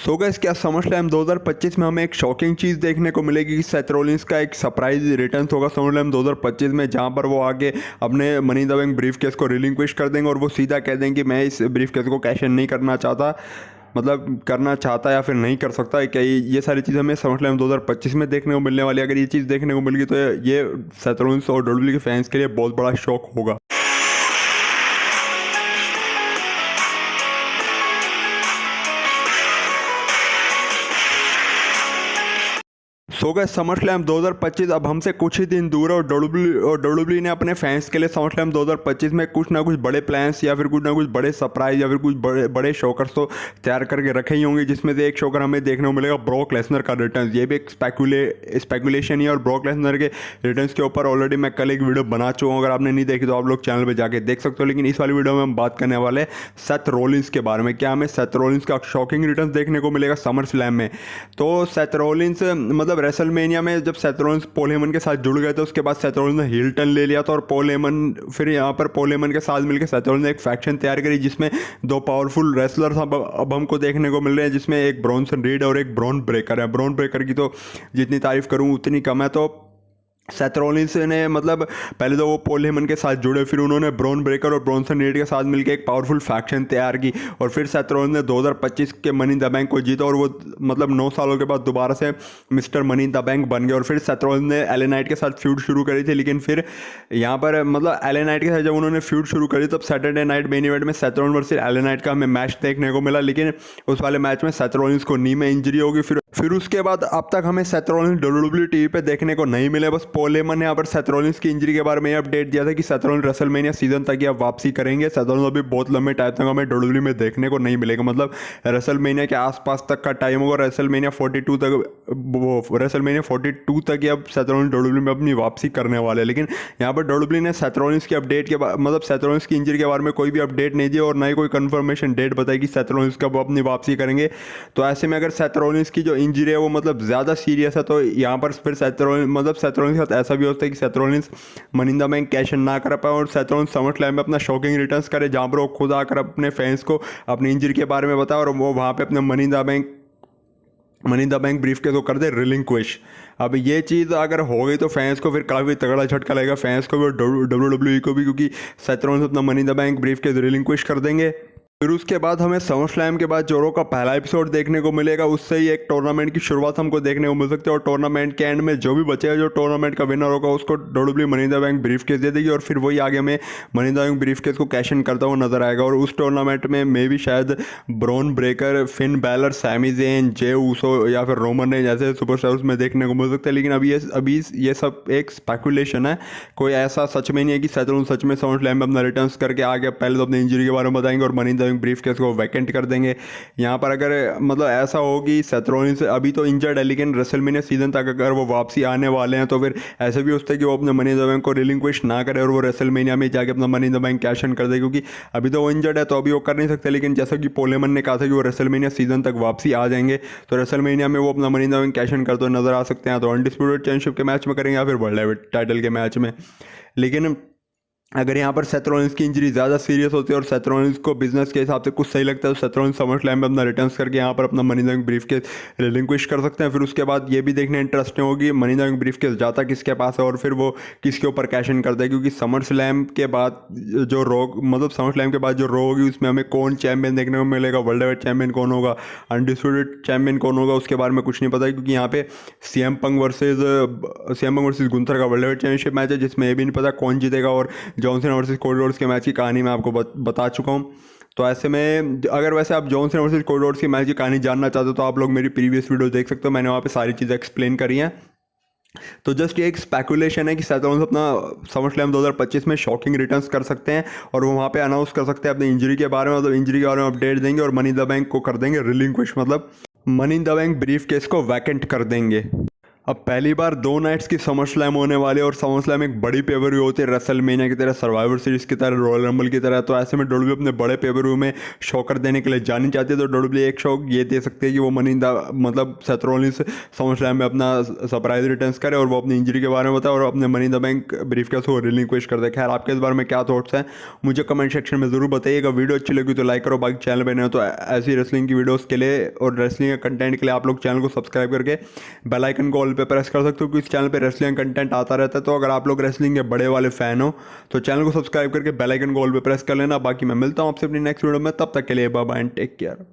So guys, क्या SummerSlam 2025 में हमें एक शॉकिंग चीज़ देखने को मिलेगी कि सेथ रॉलिंस का एक सरप्राइज रिटर्न होगा समरस्लैम 2025 में, जहां पर वो आगे अपने money in the bank briefcase को रिलिंक्विश कर देंगे और वो सीधा कह देंगे कि मैं इस ब्रीफ केस को कैश इन नहीं करना चाहता, मतलब करना चाहता या फिर नहीं कर सकता। क्या ये सारी चीज़ हमें समरस्लैम 2025 में देखने को मिलने वाली है। अगर ये चीज़ देखने को मिल गई तो ये सेथ रॉलिंस और डब्ल्यूडब्ल्यूई के फैंस के लिए बहुत बड़ा शॉक होगा। सो गए समरस्लैम 2025 अब हमसे कुछ ही दिन दूर है और डब्ल्यूडब्ल्यूई ने अपने फैंस के लिए समरस्लैम 2025 में कुछ ना कुछ बड़े प्लान्स या फिर कुछ ना कुछ बड़े सरप्राइज या फिर कुछ बड़े शोकर्स तो तैयार करके रखे ही होंगे, जिसमें से एक शोकर हमें देखने को मिलेगा ब्रॉक लेसनर का रिटर्न। ये भी एक स्पेकुलेशन ही है और ब्रॉक लेसनर के रिटर्न के ऊपर ऑलरेडी मैं कल एक वीडियो बना चुका हूँ। अगर आपने नहीं देखी तो आप लोग चैनल पर जाके देख सकते हो। लेकिन इस वाली वीडियो में हम बात करने वाले सेथ रॉलिंस के बारे में। क्या हमें सेथ रॉलिंस का शॉकिंग रिटर्न देखने को मिलेगा समरस्लैम में? तो सेथ रॉलिंस मतलब रेसलमेनिया में जब सेथ रॉलिंस पॉल हेमन के साथ जुड़ गए थे, उसके बाद सेथ रॉलिंस ने हील टर्न ले लिया था और पॉल हेमन फिर यहाँ पर पॉल हेमन के साथ मिलकर सेथ रॉलिंस ने एक फैक्शन तैयार करी जिसमें दो पावरफुल रेसलर्स अब हमको देखने को मिल रहे हैं, जिसमें एक ब्रॉन्सन रीड और एक ब्रॉन ब्रेकर है। ब्रॉन ब्रेकर की तो जितनी तारीफ करूँ उतनी कम है। तो सेथ रॉलिंस ने मतलब पहले तो वो पॉल हेमन के साथ जुड़े, फिर उन्होंने ब्रॉन ब्रेकर और ब्रॉन्सन रीड के साथ मिलकर एक पावरफुल फैक्शन तैयार की और फिर सेथ रॉलिंस ने 2025 के मनी इन द बैंक को जीता और वो मतलब 9 सालों के बाद दोबारा से mister money in the bank बन गए। और फिर सेथ रॉलिंस ने एले नाइट के साथ फ्यूड शुरू करी थी, लेकिन फिर यहाँ पर मतलब एले नाइट के साथ जब उन्होंने फ्यूड शुरू करी तब सैटरडे नाइट मेन इवेंट में Seth Rollins versus LA Knight का हमें मैच देखने को मिला, लेकिन उस वाले मैच में सेथ रॉलिंस को नी में इंजरी होगी। फिर उसके बाद अब तक हमें सेथ रॉलिंस डब्ल्यूडब्ल्यूई टीवी पे देखने को नहीं मिले। बस पॉल हेमन ने यहाँ पर सेथ रॉलिंस की इंजरी के बारे में अपडेट दिया था कि सेथ रॉलिंस रेसलमेनिया सीजन तक अब वापसी करेंगे। सेथ रॉलिंस अभी बहुत लंबे टाइम तक हमें डब्ल्यूडब्ल्यूई में देखने को नहीं मिलेगा, मतलब रेसलमेनिया के आसपास तक का टाइम होगा। रेसलमेनिया 42 तक ही अब सेथ रॉलिंस डब्ल्यूडब्ल्यूई में अपनी वापसी करने वाले हैं। लेकिन यहाँ पर डब्ल्यूडब्ल्यूई ने सेथ रॉलिंस की अपडेट के बाद मतलब सेथ रॉलिंस की इंजरी के बारे में कोई भी अपडेट नहीं दिया और ना ही कोई कंफर्मेशन डेट बताई कि सेथ रॉलिंस कब अपनी वापसी करेंगे। तो ऐसे में अगर सेथ रॉलिंस की जो इंजरी है वो मतलब ज़्यादा सीरियस है तो यहाँ पर फिर सेथ रॉलिंस के साथ ऐसा भी होता है कि Seth Rollins money in the bank cash in ना कर पाए और सेथ रॉलिंस समरस्लैम में अपना शॉकिंग रिटर्न्स करे, जहाँ पर वो खुद आकर अपने फैंस को अपनी इंजरी के बारे में बताए और वो वहाँ पे अपने money in the bank briefcase को कर दे रिलिंक्विश। अब ये चीज़ अगर हो गई तो फैंस को फिर काफ़ी तगड़ा झटका लगेगा, फैंस को भी और डब्ल्यूडब्ल्यूई को भी, क्योंकि सेथ रॉलिंस अपना money in the bank brief case relinquish कर देंगे। फिर उसके बाद हमें समरस्लैम के बाद जोरो का पहला एपिसोड देखने को मिलेगा, उससे ही एक टूर्नामेंट की शुरुआत हमको देखने को मिल सकती है और टूर्नामेंट के एंड में जो भी बचेगा, जो टूर्नामेंट का विनर होगा उसको WWE money in the bank briefcase दे देगी और फिर वही आगे में money in the bank briefcase को कैश इन करता हुआ नजर आएगा। और उस टूर्नामेंट में मे भी शायद Bron Breakker, Finn Balor, Sami Zayn, Jey Uso या फिर रोमन रेंज जैसे सुपरस्टार्स में देखने को मिल सकते हैं। लेकिन अभी ये सब एक स्पेकुलेशन है, कोई ऐसा सच में नहीं है कि सेथ रॉलिंस सच में समरस्लैम में अपना रिटर्न्स करके आगे पहले तो अपनी इंजरी के बारे में बताएंगे और money in the bank briefcase को वैकेंट कर देंगे। यहाँ पर अगर मतलब ऐसा हो कि सेथ रॉलिंस अभी तो इंजर्ड है, लेकिन रेसलमेनिया सीजन तक अगर वो वापसी आने वाले हैं तो फिर ऐसे भी होता है कि वो अपने मनी इन द बैंक को रिलिंक्विश ना करे और वो रेसलमेनिया में जाके अपना money in the bank cash in कर दे, क्योंकि अभी तो वो इंजर्ड है तो अभी वो कर नहीं सकते। लेकिन जैसा कि पॉल हेमन ने कहा था कि वो रेसलमेनिया सीजन तक वापसी आ जाएंगे तो रेसलमेनिया में वो अपना money in the bank cash in करते हुए नजर आ सकते हैं, तो अनडिस्प्यूटेड चैंपियनशिप के मैच में करेंगे या फिर वर्ल्ड टाइटल के मैच में। लेकिन अगर यहाँ पर सेथ रॉलिंस की इंजरी ज़्यादा सीरियस होती है और सेथ रॉलिंस को बिजनेस के हिसाब से कुछ सही लगता है तो सेथ रॉलिंस समरस्लैम में अपना रिटर्न्स करके यहाँ पर अपना money in the bank brief case relinquish कर सकते हैं। फिर उसके बाद ये भी देखने इंटरेस्टिंग होगी money in the bank brief case जाता किसके पास है और फिर वो किसके ऊपर कैश इन करता है, क्योंकि समरस्लैम के बाद जो समरस्लैम के बाद जो रो होगी उसमें हमें कौन चैम्पियन देखने को मिलेगा, वर्ल्ड वाइड चैम्पियन कौन होगा, अनडिस्प्यूटेड चैम्पियन कौन होगा, उसके बारे में कुछ नहीं पता है। क्योंकि यहाँ पे सीएम पंक वर्सेज गुंथर का वर्ल्ड वाइड चैंपियनशिप मैच है जिसमें ये भी नहीं पता कौन जीतेगा और जॉनसन वर्सेज कोरिडोर्स के मैच की कहानी मैं आपको बता चुका हूँ। तो ऐसे में अगर वैसे आप जॉनसन वर्सेज कोरिडोर्स की मैच की कहानी जानना चाहते हो तो आप लोग मेरी प्रीवियस वीडियो देख सकते हो, मैंने वहाँ पे सारी चीज़ें एक्सप्लेन करी हैं। तो जस्ट ये एक स्पेकुलेशन है कि सेथ रॉलिंस अपना समरस्लैम 2025 में शॉकिंग रिटर्न्स कर सकते हैं और वो वहाँ पे अनाउंस कर सकते हैं अपनी इंजरी के बारे में, मतलब इंजरी के बारे में अपडेट देंगे और मनी इन द बैंक को कर देंगे रिलिंक्विश, मतलब money in the bank briefcase को वैकेंट कर देंगे। अब पहली बार 2 नाइट्स की समर स्लैम होने वाली है और समर स्लैम एक बड़ी पेपर व्यू होती है, रेसलमेनिया की तरह, सर्वाइवर सीरीज की तरह, रॉयल रंबल की तरह। तो ऐसे में डब्ल्यूडब्ल्यूई अपने बड़े पेपर व्यू में शॉकर देने के लिए जानी चाहती है। तो डब्ल्यूडब्ल्यूई एक शॉक ये दे सकती है कि वो मनी द मतलब सेथ रॉलिंस समर स्लैम में अपना सरप्राइज रिटर्न्स करे और वो अपनी इंजरी के बारे में बताए और अपने मनी द बैंक ब्रीफकेस को रिलिंक्विश कर दे। खैर, आपके इस बारे में क्या थॉट्स हैं मुझे कमेंट सेक्शन में ज़रूर बताइएगा। वीडियो अच्छी लगी तो लाइक करो, बाकी चैनल पर नहीं हो तो ऐसी रेसलिंग की वीडियोज़ के लिए और रेसलिंग के कंटेंट के लिए आप लोग चैनल को सब्सक्राइब करके बेल आइकन को ऑल पे प्रेस कर सकते हो, क्योंकि इस चैनल पे रेसलिंग कंटेंट आता रहता है। तो अगर आप लोग रेसलिंग के बड़े वाले फैन हो तो चैनल को सब्सक्राइब करके बेल आइकन को ऑल पे प्रेस कर लेना। बाकी मैं मिलता हूँ आपसे अपनी नेक्स्ट वीडियो में, तब तक के लिए bye bye and take care.